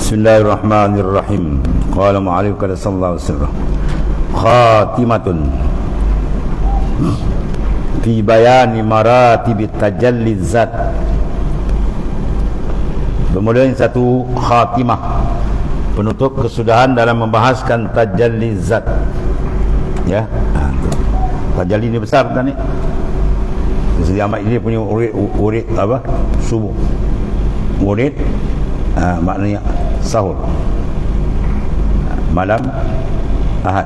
Bismillahirrahmanirrahim. Qala mu'alif qala sallallahu alaihi wasallam khatimatun fi bayani maratib tajalli zat. Bermula satu khatimah, penutup kesudahan dalam membahaskan tajalli zat. Ya, tajalli ini besar kan ni. Jadi amat ini punya urid apa? Subuh. Urid maknanya sahur, malam Ahad.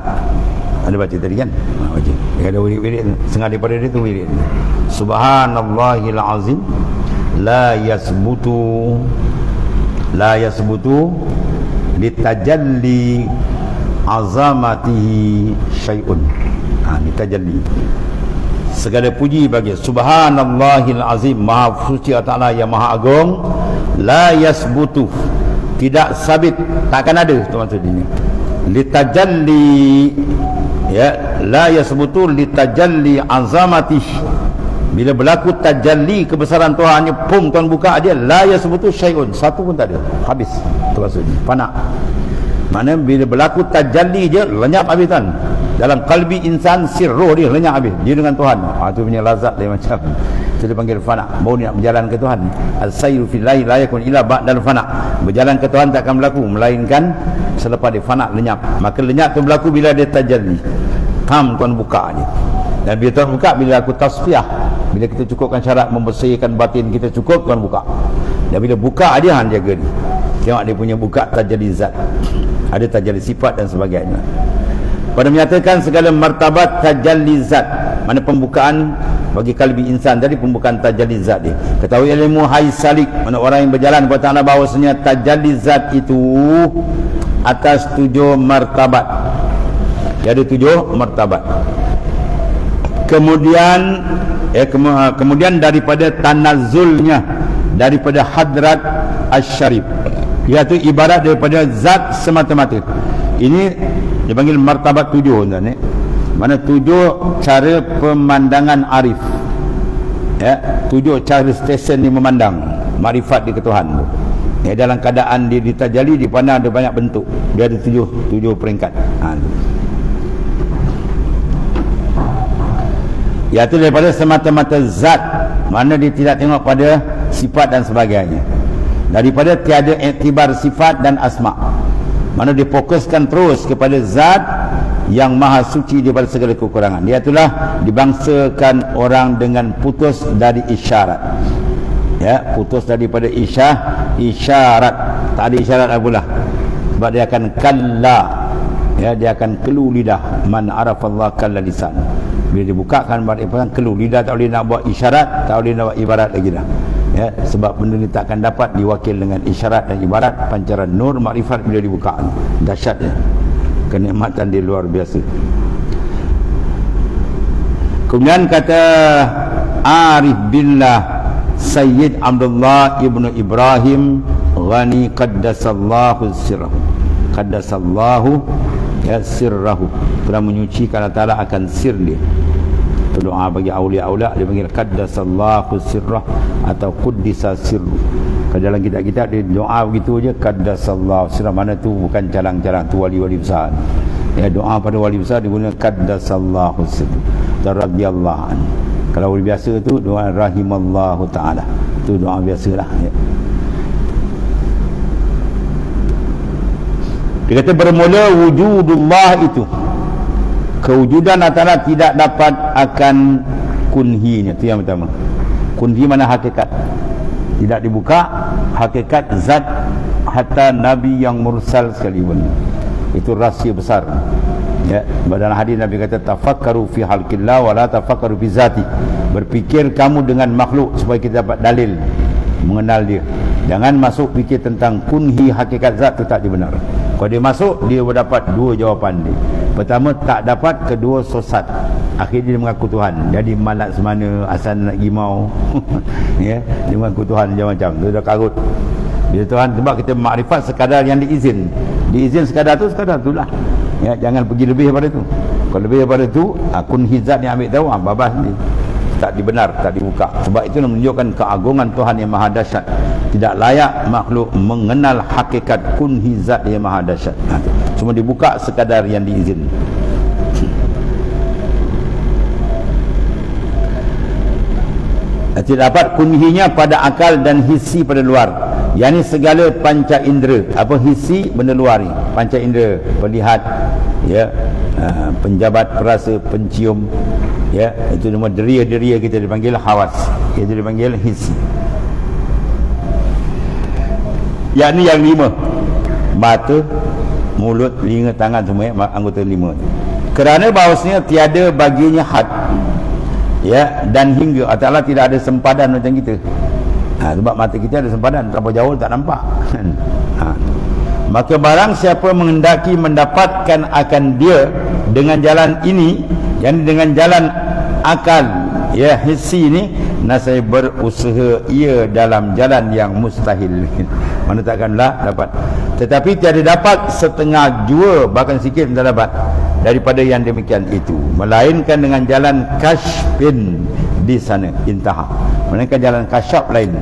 Ada baca tadi kan? Baca. Dia ada wirid-wirid, setengah daripada dia tu wirid. Subhanallahil azim la yasbutu litajalli azamatihi syai'un. Litajalli, segala puji bagi Subhanallahil azim, maha suci Allah Ta'ala yang maha agung. La yasbutu, tidak sabit, takkan ada, tu maksud ini. Litajalli, ya, la yasbutu litajalli azamati. Bila berlaku tajalli kebesaran Tuhan, pum Tuhan buka dia, la yasbutu syai'un, satu pun tak ada, habis, tu maksudnya, fana. Mana bila berlaku tajalli dia lenyap habis Tuhan. Dalam kalbi insan, sirruh dia lenyap habis, dia dengan Tuhan. Itu punya lazat dia macam itu, dipanggil fana. Baru dia nak berjalan ke Tuhan. Al-sayru fillahi la yakun illa ba'dal fana. Berjalan ke Tuhan tak akan berlaku melainkan selepas dia fana, lenyap. Maka lenyap tu berlaku bila dia tajalli. Tuhan buka dia. Dan bila Tuhan buka, bila aku tasfiyah, bila kita cukupkan syarat membersihkan batin kita cukup, Tuhan buka. Dan bila buka dia, Han jaga ni. Tengok dia punya buka tajalli zat. Ada tajalli sifat dan sebagainya. Pada menyatakan segala martabat tajalli zat, mana pembukaan bagi kalbi insan tadi, pembukaan tajalli zat dia. Ketahui ilmu hai salik, mana orang yang berjalan kepada Allah, bahawasanya tajalli zat itu atas 7 martabat. Dia ada 7 martabat. Kemudian daripada tanazulnya, daripada hadrat asy-syarif, iaitu ibarat daripada zat semata-mata. Ini dipanggil martabat 7 tuan, mana 7 cara pemandangan arif, ya, 7 cara stesen dia memandang makrifat dia ke Tuhan tu. Ya, dalam keadaan dia ditajalli, dipandang ada banyak bentuk, dia ada 7 peringkat. Iaitu daripada semata-mata zat, mana dia tidak tengok pada sifat dan sebagainya. Daripada tiada iktibar sifat dan asma', mana difokuskan terus kepada zat yang maha suci daripada segala kekurangan. Dia itulah dibangsakan orang dengan putus dari isyarat. Ya, putus daripada isyarat. Tak ada isyarat pula. Sebab dia akan kalla. Ya, dia akan kelu lidah. Man arafallah kalla lisan. Bila dibukakan bahawa kelu lidah, tak boleh nak buat isyarat, tak boleh nak buat ibarat lagi dah. Ya, sebab benda ni tak akan dapat diwakil dengan isyarat dan ibarat. Pancaran nur makrifat bila dibuka, dahsyatnya, kenikmatan dia luar biasa. Kemudian kata Arif Billah Sayyid Abdullah ibnu Ibrahim Ghani qaddasallahu sirrahu, qaddasallahu ya sirrahu, telah menyucikan Allah Ta'ala akan sir dia. Doa bagi awliya-awliya dia panggil qaddasallahu sirrah atau quddisa sirru. Kalau dalam kitab-kitab dia doa begitu je, qaddasallahu sirrah, mana tu bukan calang-calang, tu wali-wali besar. Ya, doa pada wali besar dia guna qaddasallahu sirru, radhiyallahu anhu. Kalau wali biasa tu doa rahimallahu taala, tu doa biasalah, ya. Dia kata bermula wujudullah itu, kewujudan Allah Ta'ala tidak dapat akan kunhinya. Itu yang pertama. Kunhi mana hakikat, tidak dibuka hakikat zat hatta Nabi yang mursal sekalipun. Itu rahsia besar, ya. Dalam hadis Nabi kata tafakkaru fi halqillah wa la tafakkaru fi zati. Berfikir kamu dengan makhluk supaya kita dapat dalil mengenal dia. Jangan masuk fikir tentang kunhi hakikat zat, itu tak benar. Kalau dia masuk, dia dapat 2 jawapan dia. Pertama, tak dapat. Kedua, sesat. Akhirnya dia mengaku Tuhan. Jadi malat semana, asal nak gimau. Ya, dia mengaku Tuhan macam-macam. Dia dah karut. Bila Tuhan, sebab kita makrifat sekadar yang diizin. Diizin sekadar tu lah. Ya, jangan pergi lebih daripada tu. Kalau lebih daripada tu, kunhi zat yang ambil tahu, babas ni. tak dibenar, tak dibuka. Sebab itu menunjukkan keagungan Tuhan yang maha dahsyat. Tidak layak makhluk mengenal hakikat kunhi zat yang maha dahsyat. Cuma dibuka sekadar yang diizin. Tidak dapat kunhinya pada akal dan hisi pada luar. Yani segala panca indera. Apa hisi? Benda luar ni. Panca indera, melihat, ya, penjabat perasa, pencium, ya, itu nama deria-deria kita dipanggil hawas, itu dipanggil hisi. Yakni yang 5: mata, mulut, telinga, tangan, semua anggota 5. Kerana bahawasanya tiada baginya had, ya, dan hingga Allah Ta'ala tidak ada sempadan macam kita. Sebab mata kita ada sempadan, terlalu jauh tak nampak. Maka barang siapa menghendaki mendapatkan akan dia dengan jalan ini, yang dengan jalan akal, ya, hisi ini, nasai berusaha ia dalam jalan yang mustahil. Mana takkanlah dapat. Tetapi tiada dapat setengah jua, bahkan sikit tak dapat daripada yang demikian itu, melainkan dengan jalan kasyfin di sana intaha. Melainkan jalan kasyaf lain,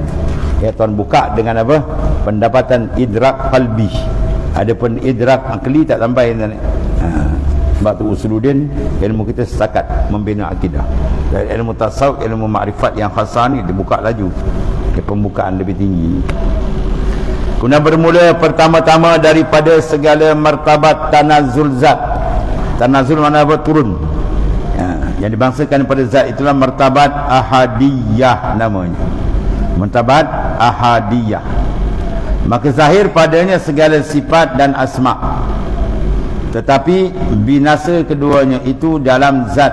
ya, Tuhan buka dengan apa? Pendapatan idrak qalbi. Adapun idrak akli tak sampai. Sebab tu Usuluddin, ilmu kita setakat membina akidah. Dan ilmu tasawuf, ilmu makrifat yang khasah ni dibuka laju, ke pembukaan lebih tinggi. Guna bermula pertama-tama daripada segala martabat tanazul zat. Tanazul mana apa? Turun. Yang dibangsakan pada zat itulah martabat ahadiyah namanya. Martabat ahadiyah. Maka zahir padanya segala sifat dan asma'. Tetapi binasa keduanya itu dalam zat,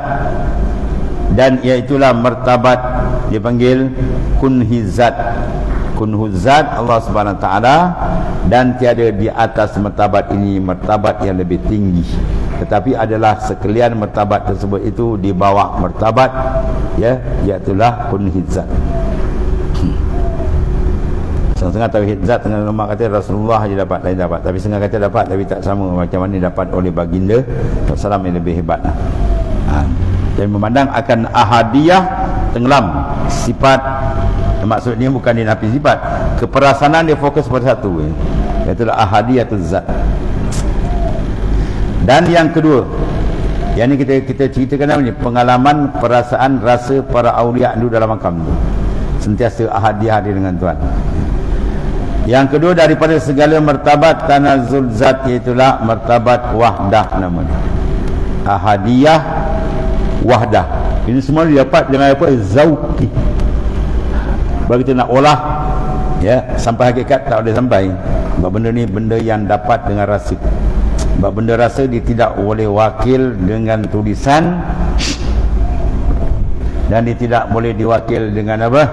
dan iaitulah martabat dipanggil kunhi zat. Kunhu zat Allah Subhanahu Wa Taala, dan tiada di atas martabat ini martabat yang lebih tinggi. Tetapi adalah sekalian martabat tersebut itu di bawah martabat, ya, iaitulah kunhi zat. Setengah tauhid zat, tengah ulama kata Rasulullah je dapat, lain dapat. Tapi setengah kata dapat tapi tak sama macam mana dapat oleh baginda Rasulullah yang lebih hebat. Dan memandang akan ahadiyah, tenggelam sifat. Maksudnya bukan dia nafi sifat, keperasanan dia fokus pada satu, iaitu ahadiyatul zat. Dan yang kedua, yang ni kita ceritakan apa ni, pengalaman, perasaan, rasa para awliya dulu dalam makam tu, sentiasa ahadiyah dia dengan Tuhan. Yang kedua daripada segala martabat tanazul zat, iaitulah martabat wahdah namanya. Ahadiyah, wahdah. Ini semua didapat dengan apa? Zauqi. Bagi kita nak olah, ya, sampai hakikat tak boleh sampai. Sebab benda ni benda yang dapat dengan rasa. Sebab benda rasa dia tidak boleh wakil dengan tulisan, dan dia tidak boleh diwakil dengan apa?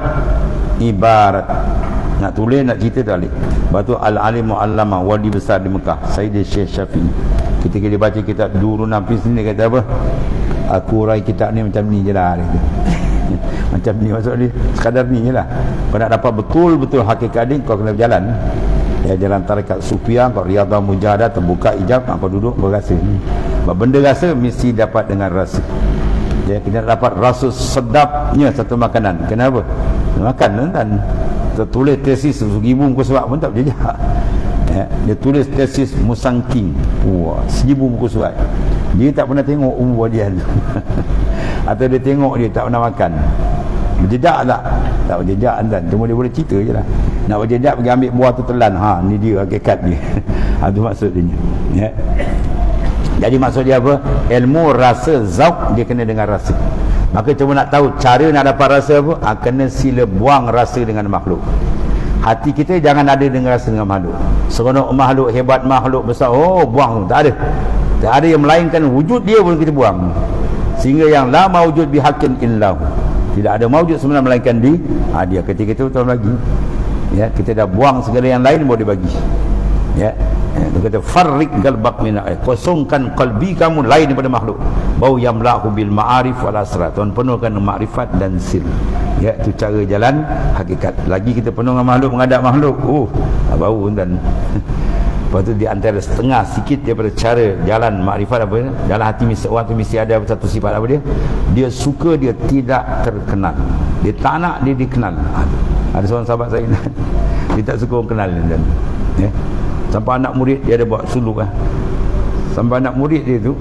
Ibarat. Nak tulis, nak cerita tak boleh. Sebab tu Al-Alim Mu'allama, wali besar di Mekah, Sayyid Syekh Syafi'i, ketika dia baca kitab Durun Nafis ni, dia kata apa? Aku urai kitab ni macam ni je lah, dia macam ni, maksud dia sekadar ni je lah. Kau nak dapat betul-betul hakikat ni, kau kena berjalan, ya, jalan tarekat Sufiah, kau Riyadhah Mujahadah, terbuka hijab, kau duduk berasa. Sebab benda rasa mesti dapat dengan rasa, ya. Kita dapat rasa sedapnya satu makanan. Kenapa? Makan kan. Tertulis tesis 1000 muka surat pun tak berjejak, ya. Dia tulis tesis Musangking, 1000 muka surat. Dia tak pernah tengok umur dia tu atau dia tengok dia tak pernah makan. Berjejak tak? Tak berjejak kan. Cuma dia boleh cerita je lah. Nak berjejak pergi ambil buah tu telan, ni dia hakikat dia. Itu maksudnya, ya. Jadi maksud dia apa? Ilmu rasa zauq dia kena dengan rasa. Maka cuma nak tahu cara nak dapat rasa apa? Kena sila buang rasa dengan makhluk. Hati kita jangan ada dengan rasa dengan makhluk. Seronok makhluk, hebat makhluk besar, buang, tak ada. Tak ada yang melainkan wujud dia pun kita buang. Sehingga yang la mawujud bihaqqin illahu, tidak ada mawujud sebenarnya melainkan dia. Ketika itu betul lagi, ya, kita dah buang segala yang lain baru dia bagi, ya. Dia kata farriq qalbak min kosongkan qalbi kamu lain daripada makhluk. Bau yamla'u bil ma'arif wal asrar. Tuan penuhkan makrifat dan sir. Ya, itu cara jalan hakikat. Lagi kita penuh dengan makhluk, menghadap makhluk, bau dan Lepas tu di antara setengah sikit daripada cara jalan makrifat apa dia? Dalam hati orang tu mesti ada satu sifat apa dia? Dia suka dia tidak terkenal. Dia tak nak dia dikenal. Ada seorang sahabat saya dia tak suka orang kenal dan ya. Sampai anak murid dia ada buat suluk lah. Sampai anak murid dia tu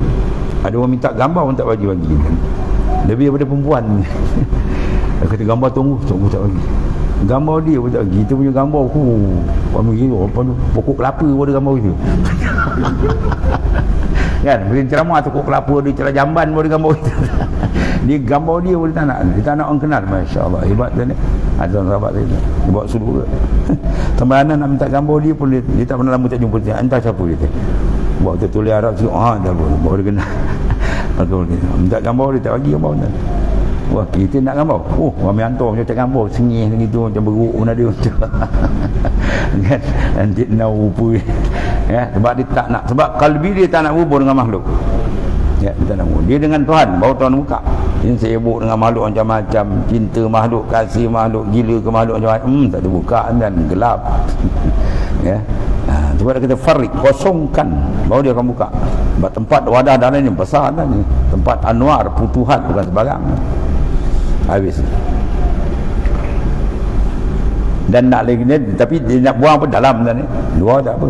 ada orang minta gambar pun tak bagi kan. Lebih daripada perempuan. Dia kata gambar tunggu tak bagi. Gambar dia pun tak bagi. Kita punya gambar apa tu? Pokok kelapa pun ada gambar itu. Kan, bila ceramah tu pokok kelapa ada, celah jamban pun ada gambar itu. Dia gambar dia pun dia tak nak orang kenal. Masya-Allah, hebat tu ni. Ada orang sahabat saya tu. Dia buat suluk ke. Sampai anak nak minta gambar dia pun dia tak pernah lama tak jumpa dia. Entah siapa dia tu. Buat tu tulis Arab sikit. Tak boleh. Baru dia kenal. Minta gambar dia tak bagi gambar tu. Wah, kita nak gambar. Ramai hantar macam tak gambar, sengih gitu, macam beruk pun ada macam. Kan? Nanti nak rupa. Ya, sebab dia tak nak, sebab kalbi dia tak nak hubung dengan makhluk. Ya, dia tak nak hubung. Dia dengan Tuhan, baru Tuhan buka. Dia sibuk dengan makhluk macam-macam, cinta makhluk, kasih makhluk, gila ke makhluk macam-macam. Tak terbuka dan gelap. Ya. Sebab dia kata farik, kosongkan, baru dia akan buka. Sebab tempat wadah dalam ni besar kan ni. Tempat anwar, putuhat bukan sebarang. Habis. Dan nak lagi ni, tapi dia nak buang apa dalam ni. Luar tak apa.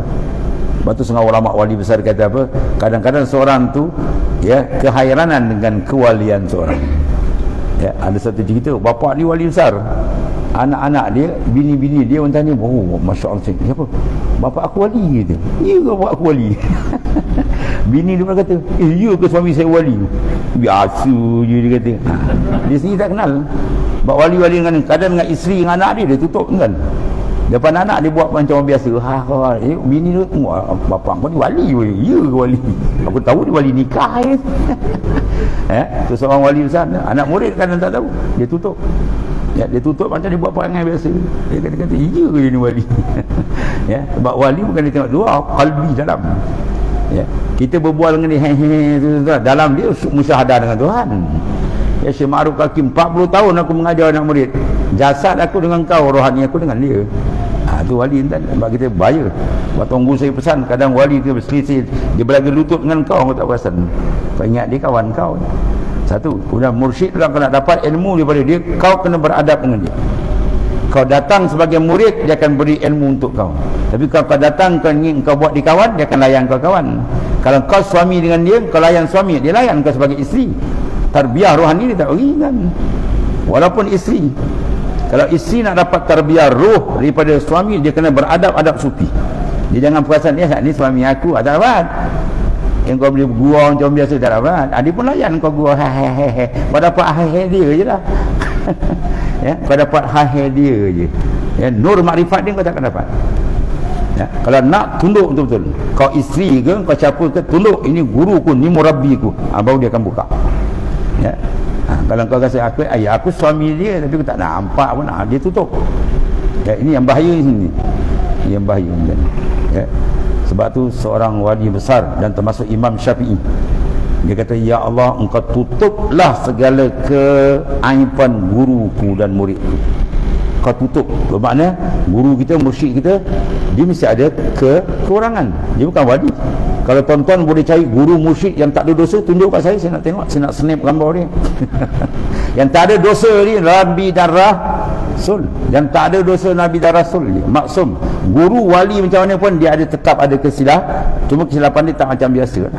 Lepas tu setengah ulama wali besar kata apa? Kadang-kadang seorang tu ya kehairanan dengan kewalian seorang. Ya, ada satu cerita, bapa ni wali besar. Anak-anak dia, bini-bini dia orang tanya, masya-Allah, siapa? Bapa aku wali gitu. Ya ke bapa aku wali? Bini dia pun kata, ya ke suami saya wali? Biasa je dia kata. Dia sendiri tak kenal. Bapa wali-wali dengan kadang dengan isteri dengan anak dia tutup kan. Depan anak dia buat macam orang biasa. Bini dia tengok, bapa aku ni wali. Ya ke wali? Aku tahu dia wali nikah. Tu seorang wali besar. Anak murid kadang tak tahu. Dia tutup. Ya, dia tutup macam dia buat perangai biasa. Dia kata iya ke dia ni wali. Ya, sebab wali bukan dia tengok luar, qalbi dalam. Ya, kita berbual dengan dia dalam dia musyahadah dengan Tuhan. Ya, Syekh Ma'ruf Hakim 40 tahun aku mengajar anak murid. Jasad aku dengan kau, rohani aku dengan dia. Tu wali kan. Sebab kita bahaya. Sebab tunggu saya pesan, kadang wali tu berselisih, dia berlaga lutut dengan kau tak perasan. Kau ingat dia kawan kau. Satu, kemudian mursyid kalau nak dapat ilmu daripada dia, kau kena beradab dengan dia. Kau datang sebagai murid, dia akan beri ilmu untuk kau. Tapi kalau kau datang, kau ingin kau buat dia kawan, dia akan layan kau kawan. Kalau kau suami dengan dia, kau layan suami, dia layan kau sebagai isteri. Tarbiyah rohani dia tak beri kan. Walaupun isteri, kalau isteri nak dapat tarbiyah roh daripada suami, dia kena beradab-adab sufi. Dia jangan perasan dia, ni suami aku, tak dapat. Yang kau boleh gua macam biasa tak dapat. Dia pun layan kau gua hehehe. Kau dapat hehehe dia je lah. Ya, kau dapat hehehe dia je. Ya, nur makrifat dia kau takkan dapat. Ya, kalau nak tunduk betul-betul. Kau isteri ke, kau siapa ke, tunduk ini guruku, ni murabbiku. Baru dia akan buka. Ya. Kalau kau rasa aku suami dia tapi aku tak nampak pun, dia tutup. Ya, ini yang bahaya sini. Yang bahaya kan. Ya. Sebab tu seorang wali besar dan termasuk Imam Syafi'i, dia kata, ya Allah, engkau tutuplah segala keaiban guruku dan muridku. Kau tutup. Bermakna guru kita, mursyid kita, dia mesti ada kekurangan. Dia bukan wali. Kalau tuan-tuan boleh cari guru mursyid yang tak ada dosa, tunjuk kat saya nak tengok, saya nak snap gambar dia. Yang tak ada dosa dia Nabi dan Rasul. Yang tak ada dosa Nabi dan Rasul dia maksum. Guru wali macam mana pun dia ada, tetap ada kesilapan. Cuma kesilapan dia tak macam biasa lah.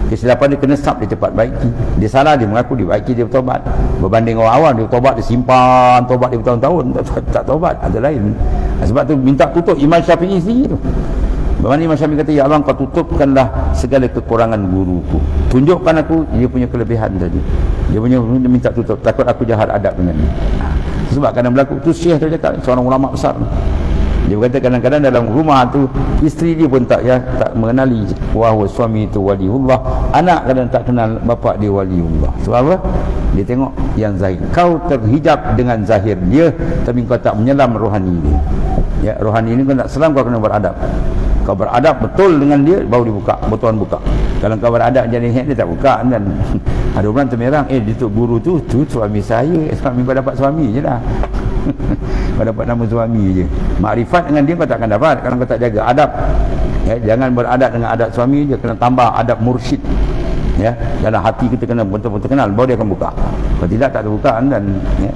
Kesilapan dia kena sab, dia cepat baiki. Dia salah, dia mengaku, dia baiki, dia bertobat. Berbanding orang awam, dia bertobat, dia simpan tobat dia bertahun-tahun, tak tobat, ada lain. Sebab tu minta tutup Imam Syafi'i sendiri tu. Bagaimana Imam Syafi'i kata, ya Allah, kau tutupkanlah segala kekurangan guruku, tunjukkan aku dia punya kelebihan tadi. Dia minta tutup, takut aku jahat adab dengan dia. Sebab kadang berlaku tu, Syekh tu cakap, seorang ulama besar, dia berkata kadang-kadang dalam rumah tu isteri dia pun tak mengenali bahawa suami itu waliullah, anak kadang tak kenal bapa dia waliullah. Sebab apa? Dia tengok yang zahir. Kau terhijab dengan zahir dia, tapi kau tak menyelam rohani dia. Ya, rohani ini kau nak selam, kau kena beradab. Kau beradab betul dengan dia, baru dibuka, betulan buka. Kalau kau beradab jadi dia tak buka kan. Ada orang termerang, dia tu guru tu suami saya, suami kau dapat suami je lah. Kau dapat nama suami je. Makrifat dengan dia kau takkan dapat kalau kau tak jaga adab. Ya, jangan beradab dengan adab suami je, kena tambah adab mursyid. Ya, dalam hati kita kena betul-betul kenal, baru dia akan buka. Kalau tidak tak terbuka dan ya.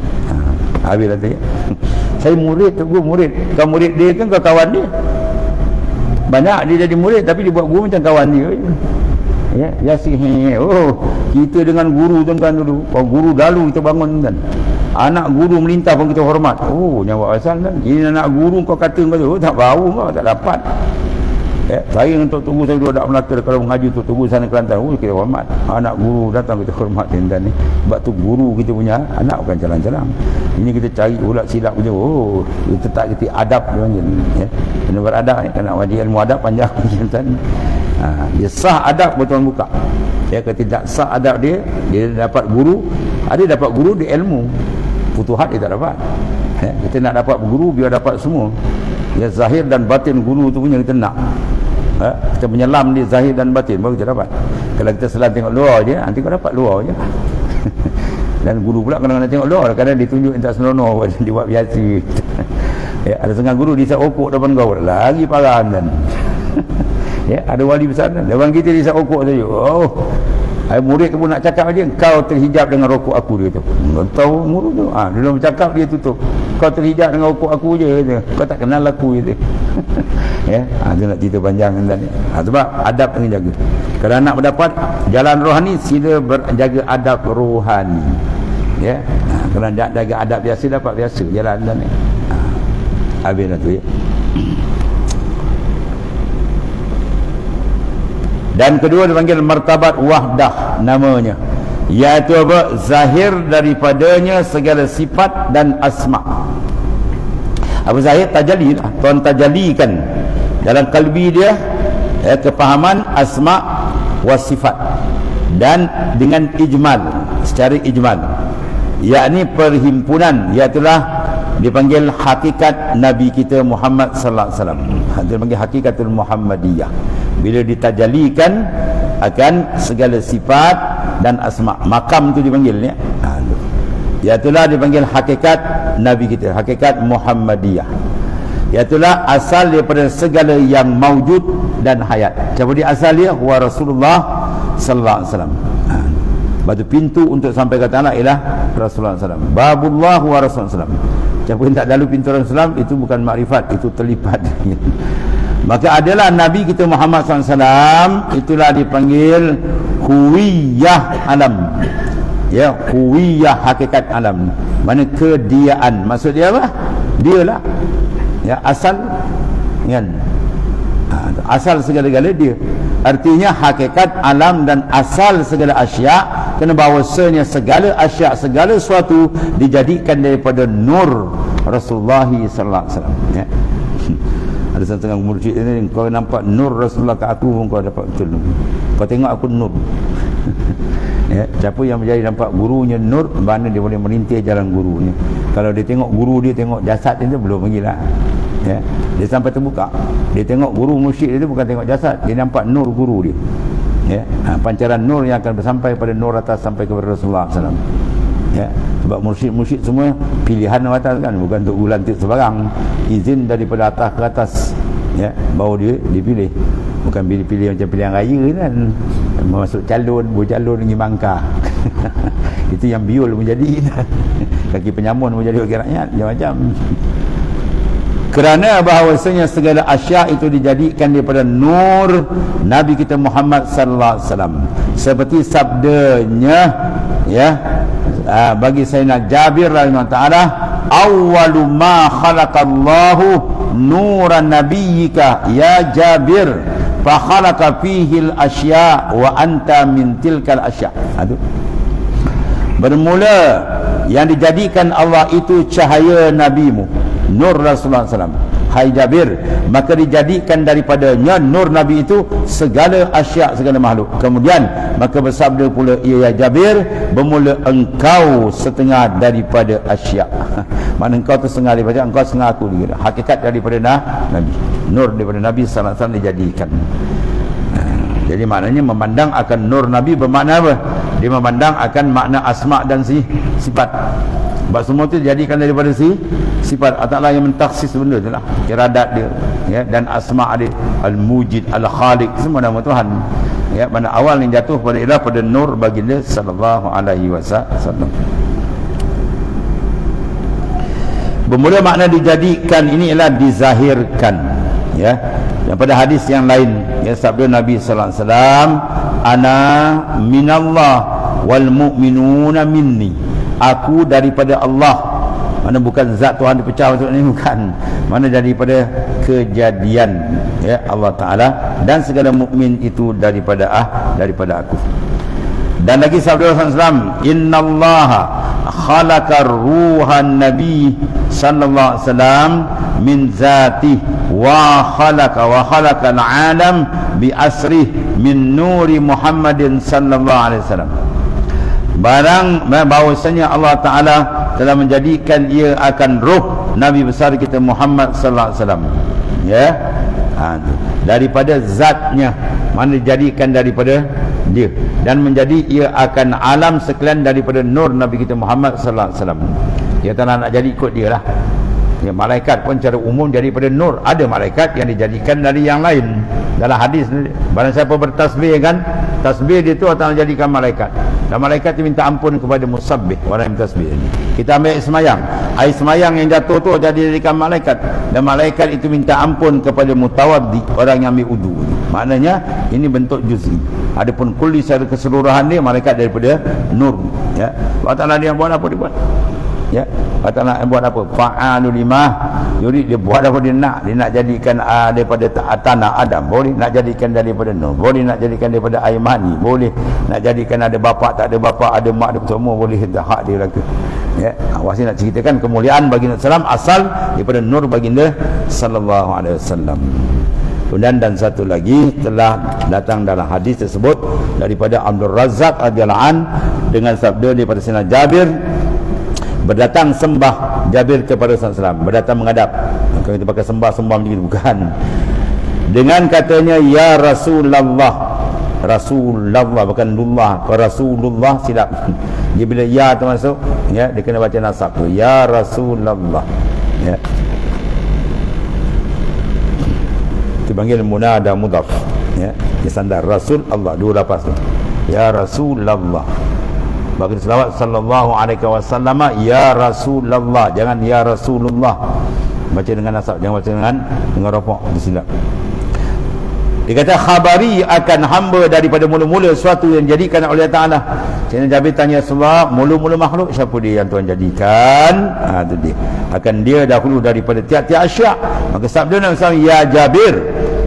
Habis tadi. Saya murid tu, guru murid. Kau murid dia kan kau kawan dia. Banyak dia jadi murid tapi dia buat guru macam kawan dia. Ya, oh, kita dengan guru tuan-tuan dulu. Kalau guru dalu kita bangun kan. Anak guru melintah pun kita hormat. Oh, nyawa asal kan. Ini anak guru kau kata kau tu, tak bau kau, tak dapat. Ya, saya dengan Tok Tugu saya dua dak Melaka kalau mengaji Tok Tugu sana Kelantan, oh kita hormat. Anak guru datang kita hormat tuan ni. Sebab tu guru kita punya anak bukan calang-calang. Ini kita cari ulat silap je. Oh, kita tak kerti adab dia panggil. Ya. Kena beradab ni, kena wajib ilmu adab panjang tuan. Dia sah adab betul buka. Ya, kalau tidak sah adab dia dapat guru, ada dapat guru di ilmu. Futuhat dia tak dapat. Ya, kita nak dapat guru biar dapat semua. Ya, zahir dan batin guru tu punya kita nak. Kita menyelam di zahir dan batin baru kita dapat. Kalau kita selam tengok luar je, nanti kau dapat luar je. Dan guru pula kadang-kadang tengok luar, kadang ditunjuk tak senonoh, dia buat biasa. Ya, ada setengah guru dia okok depan kau, lagi parah kan. Ya, ada wali besar kan. Dewan kita dia okok saja. Oh. Murid tu pun nak cakap dia, kau terhijab dengan rokok aku, dia tu. Kau tahu murid tu. Dia dah bercakap dia tutup. Kau terhijab dengan rokok aku je, dia. Kau tak kenal aku je. Ya, dia nak cerita panjang kan. Sebab adab kena jaga. Kalau nak mendapat jalan rohani, sila berjaga adab rohani. Ya. Kalau nak jaga adab biasa, dapat biasa jalan dan ni. Habis dah tu ya. Dan kedua dipanggil martabat wahdah namanya, iaitu apa? Zahir daripadanya segala sifat dan asma. Apa zahir? Tajalli lah. Tuan tajalikan dalam kalbi dia kepahaman asma wa sifat, dan dengan ijmal, secara ijmal, yakni perhimpunan, iaitulah dipanggil hakikat Nabi kita Muhammad sallallahu alaihi wasallam. Dia panggil hakikatul Muhammadiyah. Bila ditajalikan akan segala sifat dan asma, makam tu dipanggil ya. Iaitulah dipanggil hakikat Nabi kita, hakikat Muhammadiyah. Iaitulah asal daripada segala yang maujud dan hayat. Siapa dia asal dia? Wa Rasulullah sallallahu alaihi wasallam. Batu pintu untuk sampai ke tanah ialah Rasulullah sallallahu alaihi wasallam. Babullah wa Rasulullah sallallahu alaihi wasallam. Siapa yang tak lalu pintu Rasulullah, itu bukan makrifat, itu terlipat. Maka adalah Nabi kita Muhammad SAW, itulah dipanggil huwiyah alam. Ya, huwiyah hakikat alam. Mana kediaan. Maksud dia apa? Dialah. Ya, asal kan. Asal segala-gala dia. Artinya hakikat alam dan asal segala asya, kena bahawasanya segala asya, segala sesuatu dijadikan daripada nur Rasulullah sallallahu alaihi wasallam. Ya. Ada setengah mursyid ini, kau nampak nur Rasulullah kat aku pun kau dapat betul. Kau tengok aku nur. Ya, siapa yang menjadi nampak gurunya nur, mana dia boleh melintir jalan gurunya. Kalau dia tengok guru dia tengok jasad dia tu, belum lagi lah. Ya, dia sampai terbuka. Dia tengok guru mursyid dia tu bukan tengok jasad, dia nampak nur guru dia. Ya, pancaran nur yang akan bersampai pada nur atas sampai kepada Rasulullah SAW. Ya, sebab mursyid-mursyid semua pilihan atas kan, bukan untuk lantik sebarang, izin daripada atas ke atas, ya, baru dia dipilih, bukan pilih-pilih macam pilihan raya kan, masuk calon, bercalon pergi Mangkah. Itu yang biol menjadi kaki penyamun menjadi wakil rakyat macam-macam. Kerana bahawasanya segala asya itu dijadikan daripada nur Nabi kita Muhammad sallallahu alaihi wasallam. Seperti sabdanya ya, bagi Sayyidina Jabir radhiyallahu ta'ala, awwalu ma khalaqallahu nuran nabiyyika ya Jabir fa khalaqa fihi al-asya wa anta min tilkal asya. Aduh. Bermula yang dijadikan Allah itu cahaya nabimu, nur Rasulullah SAW. Hai Jabir, maka dijadikan daripadanya nur Nabi itu segala asya, segala makhluk. Kemudian maka bersabda pula ia, ya Jabir, bermula engkau setengah daripada asya. Mana engkau tu setengah daripada, engkau setengah aku juga. Hakikat daripada Nabi, nur daripada Nabi SAW dijadikan. Jadi maknanya memandang akan nur Nabi bermakna apa? Dia memandang akan makna asma dan sifat. Sebab semua tu dijadikan daripada sifat Allah Ta'ala yang mentaksis benda tu lah, iradat dia, ya, dan asma' dia, Al-Mujid, Al-Khaliq, semua nama Tuhan, ya. Mana awal yang jatuh pada ialah pada nur baginda sallallahu alaihi wasallam. Bermula makna dijadikan ini ialah dizahirkan, ya. Dan pada hadis yang lain, ya, sabda Nabi sallallahu alaihi wasallam, ana minallah wal mu'minuna minni, aku daripada Allah. Mana bukan zat Tuhan dipecah untuk ini, bukan. Mana daripada kejadian, ya, Allah Ta'ala, dan segala mukmin itu daripada aku. Dan lagi sabda Rasulullah SAW, innallaha khalaqar ruhan nabi sallallahu alaihi wasallam min zati wa khalaqal alam bi asrih min nuri Muhammadin sallallahu alaihi wasallam. Bahawasanya Allah Ta'ala telah menjadikan ia akan ruh Nabi besar kita Muhammad sallallahu alaihi wasallam, ya, daripada zatnya, mana dijadikan daripada dia, dan menjadi ia akan alam sekalian daripada nur Nabi kita Muhammad sallallahu alaihi wasallam. Dia tak nak jadi ikut dia lah, ya. Malaikat pun secara umum daripada nur. Ada malaikat yang dijadikan dari yang lain. Dalam hadis, barang siapa bertasbih, kan, tasbih dia tu Allah jadikan malaikat, dan malaikat itu minta ampun kepada musabbih, orang yang bertasbih ini. Kita ambil air semayang yang jatuh tu jadikan malaikat, dan malaikat itu minta ampun kepada mutawaddi, orang yang ambil wudu. Maknanya ini bentuk juz'i. Adapun kulli secara keseluruhan dia malaikat daripada nur, ya. Allah Ta'ala dia buat apa dia buat, ya. Allah Ta'ala buat apa, fa'alu limah yurid, dia buat apa dia nak jadikan daripada tanah Adam, boleh. Nak jadikan daripada nur, boleh. Nak jadikan daripada air mani, boleh. Nak jadikan ada bapa tak ada bapa, ada mak ada semua, boleh. Hak dia lah, ya. Wasi nak ceritakan kemuliaan baginda salam asal daripada nur baginda sallallahu alaihi wasallam. Kemudian dan satu lagi telah datang dalam hadis tersebut daripada Abdul Razak radhiyallahu an dengan sabda daripada Sayyidina Jabir, berdatang sembah Jabir kepada Rasulullah SAW, berdatang menghadap. Kalau kita pakai sembah macam itu, bukan. Dengan katanya, ya Rasulullah, bukan Lullah. Kalau Rasulullah silap. Dia bila ya tu masuk, ya, dia kena baca nasab tu, ya Rasulullah, ya. Dipanggil munada mudhaf, ya. Dia sandar Rasul Allah, dua lapas tu, ya Rasulullah. Bagi selawat sallallahu alaihi wasallam, ya Rasulullah, jangan ya Rasulullah. Baca dengan nasab, jangan baca dengan rafa', disilap. Dia kata khabari akan hamba daripada mula-mula sesuatu yang dijadikan oleh Allah Ta'ala. Sayyidina Jabir tanya Rasulullah, mula-mula makhluk siapa dia yang Tuhan jadikan? Itu dia. Akan dia dahulu daripada tiap-tiap asya'. Maka sabda Nabi SAW, ya Jabir,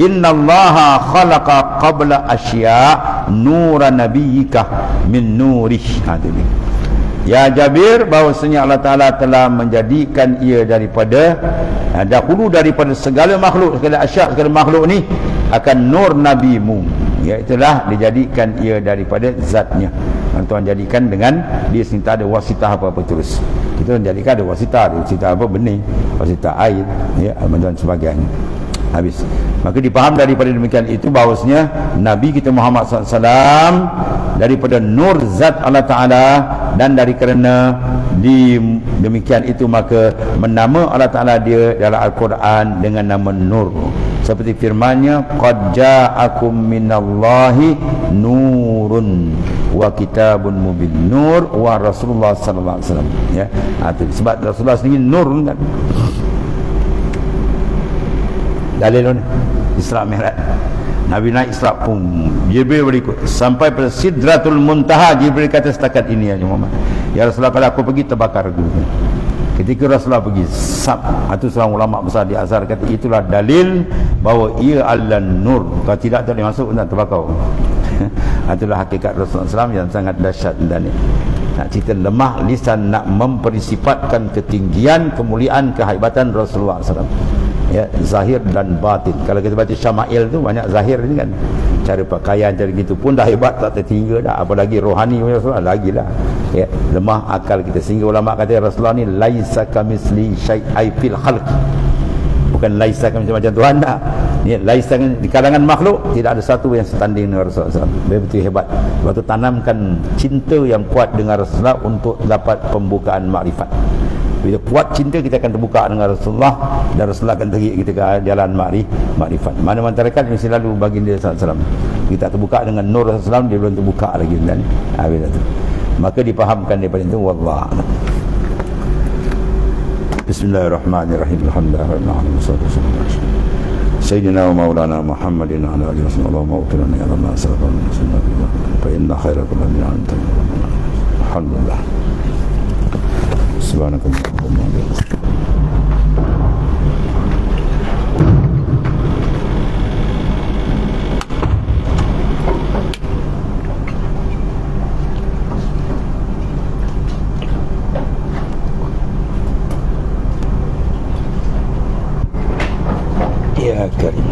innallaha khalaqa qabla asya' nura nabiyyika min nurih. Itu dia. Ya Jabir, bahawasanya Allah Ta'ala telah menjadikan ia daripada dahulu daripada segala makhluk, segala asya', segala makhluk ni akan nur nabimu, iaitulah dijadikan ia daripada zatnya. Tuan jadikan dengan dia sendiri, tak ada wasitah apa-apa terus. Kita jadikan ada wasitah apa, benih, wasitah air, ya, dan sebagainya. Habis. Maka dipaham daripada demikian itu bahawasanya Nabi kita Muhammad SAW daripada nur zat Allah Ta'ala, dan dari kerana demikian itu maka menama Allah Ta'ala dia dalam Al-Quran dengan nama Nur, seperti firman-Nya, qad ja'akum minallahi nurun wa kitabun mubin. Nur wa Rasulullah sallallahu alaihi wasallam, ya. Itu sebab Rasulullah sendiri nur, kan. Dalil ni Isra Mi'raj, Nabi naik Isra pun Jibril berikut sampai pada Sidratul Muntaha. Jibril kata setakat ini aja Muhammad. Ya Rasulullah, kalau aku pergi terbakar aku. Ketika Rasulullah pergi itu seorang ulama besar di Azhar kata itulah dalil bahawa ia adalah nur. Kalau tidak tak boleh masuk, nak terbakar. Itulah hakikat Rasulullah SAW yang sangat dahsyat. Dan nak cerita lemah lisan nak mempersifatkan ketinggian, kemuliaan, kehebatan Rasulullah SAW, ya, zahir dan batin. Kalau kita baca Syama'il tu banyak zahir ni, kan, cara pakaian, cara gitu pun dah hebat, tak tertinggal dah, apalagi rohani Rasulullah lagi lah, ya. Lemah akal kita, sehingga ulama kata Rasulullah ni laisa kamisli syai'ai fil khalq, Bukan laisa kan macam Tuhan dah. Ni laisa kan di kalangan makhluk tidak ada satu yang setanding dengan Rasulullah SAW. Betul hebat. Sebab tu tanamkan cinta yang kuat dengan Rasulullah untuk dapat pembukaan makrifat. Bila kuat cinta, kita akan terbuka dengan Rasulullah, dan Rasulullah akan tarik kita ke jalan makrifat. Mana-mana tarekat mesti lalu baginda SAW. Kita terbuka dengan nur Rasulullah, dia belum terbuka lagi dan bila tu. Maka dipahamkan daripada itu, wallah. Bismillahirrahmanirrahim. Alhamdulillah. Sayyidina wa maulana Muhammadin ala alihi wasallam wa sallam ya Allah sallallahu alaihi wasallam fa inna khairal kalami anta. Alhamdulillah. Subhanakallahumma wa bihamdika. Ya Karim.